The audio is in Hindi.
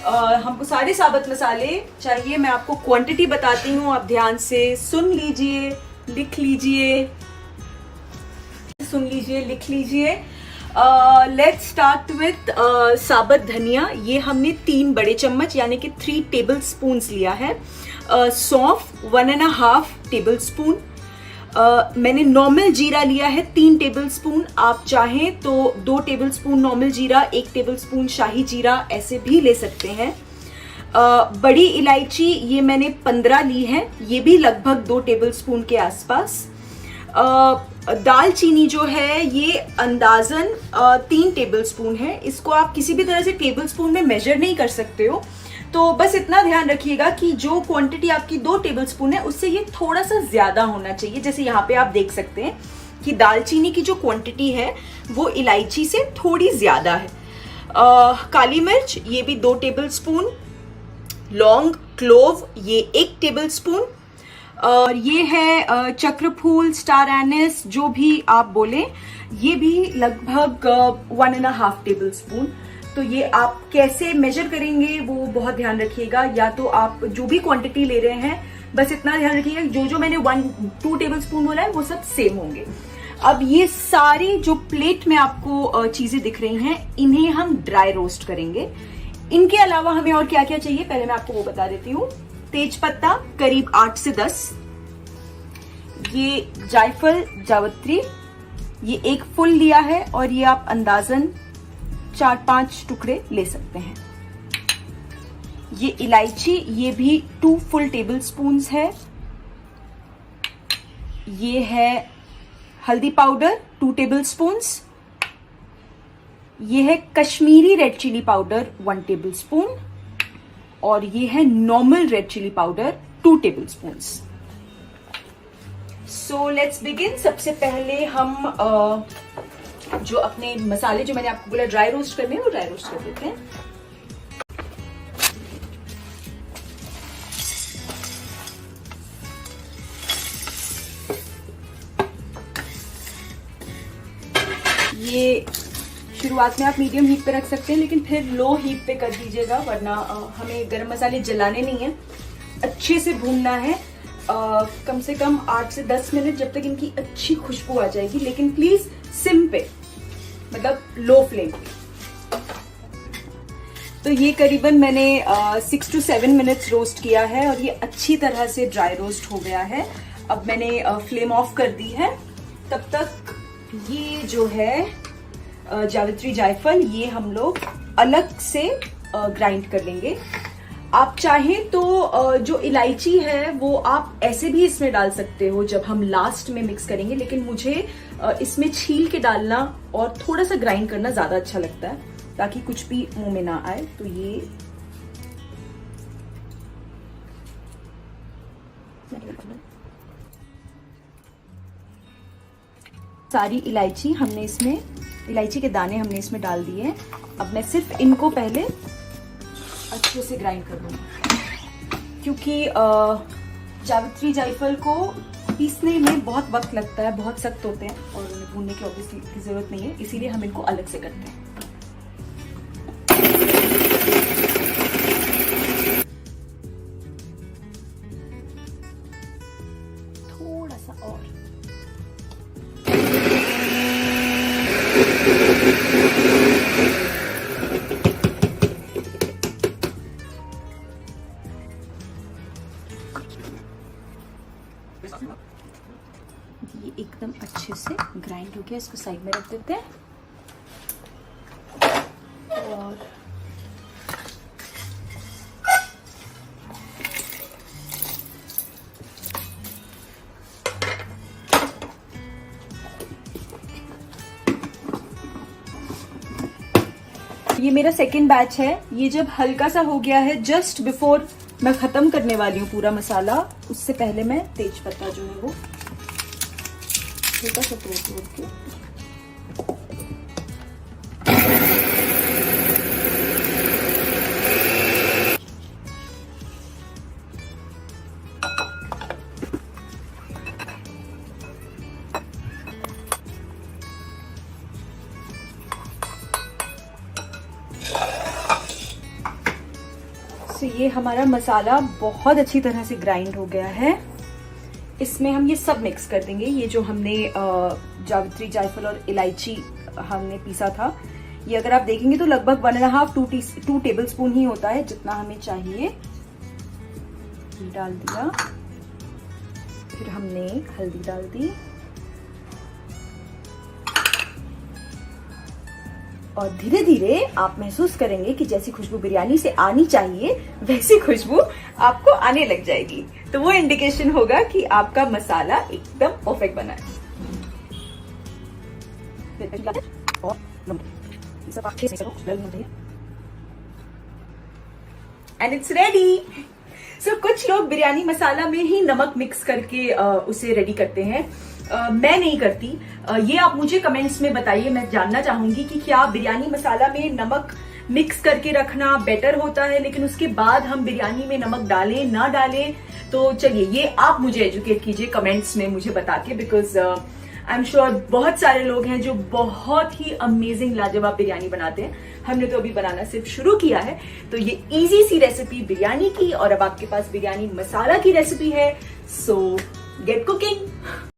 हमको सारे साबुत मसाले चाहिए। मैं आपको क्वांटिटी बताती हूँ, आप ध्यान से सुन लीजिए, लिख लीजिए, लिख लीजिए। लेट्स स्टार्ट विथ साबुत धनिया। ये हमने 3 बड़े चम्मच यानी कि 3 टेबल स्पून लिया है। सौंफ 1.5 टेबल स्पून। मैंने नॉर्मल जीरा लिया है 3 टेबल स्पून। आप चाहें तो 2 टेबल स्पून नॉर्मल जीरा, 1 टेबल स्पून शाही जीरा ऐसे भी ले सकते हैं। बड़ी इलायची ये मैंने 15 ली है, ये भी लगभग 2 टेबल स्पून के आसपास। दालचीनी जो है ये अंदाजन 3 टेबल स्पून है। इसको आप किसी भी तरह से टेबल स्पून में मेजर नहीं कर सकते हो, तो बस इतना ध्यान रखिएगा कि जो क्वांटिटी आपकी 2 टेबल स्पून है उससे ये थोड़ा सा ज्यादा होना चाहिए। जैसे यहाँ पे आप देख सकते हैं कि दालचीनी की जो क्वांटिटी है वो इलायची से थोड़ी ज्यादा है। काली मिर्च ये भी 2 टेबल स्पून। लौंग, क्लोव ये 1 टेबल स्पून। और ये है चक्रफूल, स्टार एनिस, जो भी आप बोले, ये भी लगभग 1.5 टेबल स्पून। तो ये आप कैसे मेजर करेंगे वो बहुत ध्यान रखिएगा। या तो आप जो भी क्वांटिटी ले रहे हैं बस इतना ध्यान रखिएगा, जो मैंने 1-2 टेबल स्पून बोला है वो सब सेम होंगे। अब ये सारी जो प्लेट में आपको चीजें दिख रही हैं, इन्हें हम ड्राई रोस्ट करेंगे। इनके अलावा हमें और क्या क्या चाहिए पहले मैं आपको वो बता देती हूँ। तेज पत्ता करीब 8 से 10। ये जायफल, जावित्री ये 1 फुल लिया है और ये आप अंदाजन 4-5 टुकड़े ले सकते हैं। ये इलायची ये भी 2 फुल टेबल स्पून्स है। ये है हल्दी पाउडर 2 टेबल स्पून्स। ये है Kashmiri red chilli powder 1 table spoon. और ये है normal red chilli powder 2 table spoons. So let's begin. सबसे पहले हम जो अपने मसाले जो मैंने आपको बोला ड्राई रोस्ट करने हैं वो ड्राई रोस्ट कर देते हैं। ये शुरुआत में आप मीडियम हीट पे रख सकते हैं, लेकिन फिर लो हीट पे कर दीजिएगा, वरना हमें गरम मसाले जलाने नहीं है, अच्छे से भूनना है। कम से कम 8 से 10 मिनट, जब तक इनकी अच्छी खुशबू आ जाएगी, लेकिन प्लीज सिम पे, मतलब लो फ्लेम पे। तो ये करीबन मैंने 6 to 7 मिनट्स रोस्ट किया है और ये अच्छी तरह से ड्राई रोस्ट हो गया है। अब मैंने फ्लेम ऑफ कर दी है। तब तक ये जो है जावित्री, जायफल, ये हम लोग अलग से ग्राइंड कर लेंगे। आप चाहें तो जो इलायची है वो आप ऐसे भी इसमें डाल सकते हो जब हम लास्ट में मिक्स करेंगे, लेकिन मुझे इसमें छील के डालना और थोड़ा सा ग्राइंड करना ज्यादा अच्छा लगता है, ताकि कुछ भी मुंह में ना आए। तो ये सारी इलायची के दाने हमने इसमें डाल दिए हैं। अब मैं सिर्फ इनको पहले अच्छे से ग्राइंड कर लूंगा, क्योंकि जावित्री, जायफल को पीसने में बहुत वक्त लगता है, बहुत सख्त होते हैं और उन्हें भूनने की ऑब्वियसली की जरूरत नहीं है, इसीलिए हम इनको अलग से करते हैं। थोड़ा सा और ये एकदम अच्छे से ग्राइंड हो गया। इसको साइड में रख देते हैं। और ये मेरा सेकेंड बैच है। ये जब हल्का सा हो गया है, जस्ट बिफोर मैं खत्म करने वाली हूँ पूरा मसाला, उससे पहले मैं तेज पत्ता जो है वो हल्का सा तोड़ के तो ये हमारा मसाला बहुत अच्छी तरह से ग्राइंड हो गया है। इसमें हम ये सब मिक्स कर देंगे। ये जो हमने जावित्री, जायफल और इलायची हमने पीसा था, ये अगर आप देखेंगे तो लगभग 1.5 2 टेबल स्पून ही होता है, जितना हमें चाहिए। ये डाल दिया, फिर हमने हल्दी डाल दी और धीरे धीरे आप महसूस करेंगे कि जैसी खुशबू बिरयानी से आनी चाहिए वैसी खुशबू आपको आने लग जाएगी। तो वो इंडिकेशन होगा कि आपका मसाला एकदम परफेक्ट बना है। And it's ready. सो कुछ लोग बिरयानी मसाला में ही नमक मिक्स करके उसे रेडी करते हैं। मैं नहीं करती। ये आप मुझे कमेंट्स में बताइए, मैं जानना चाहूंगी कि क्या बिरयानी मसाला में नमक मिक्स करके रखना बेटर होता है, लेकिन उसके बाद हम बिरयानी में नमक डालें ना डालें। तो चलिए ये आप मुझे एजुकेट कीजिए कमेंट्स में मुझे बता के, बिकॉज आई एम श्योर बहुत सारे लोग हैं जो बहुत ही अमेजिंग लाजवाब बिरयानी बनाते हैं। हमने तो अभी बनाना सिर्फ शुरू किया है। तो ये इजी सी रेसिपी बिरयानी की, और अब आपके पास बिरयानी मसाला की रेसिपी है। सो गेट कुकिंग।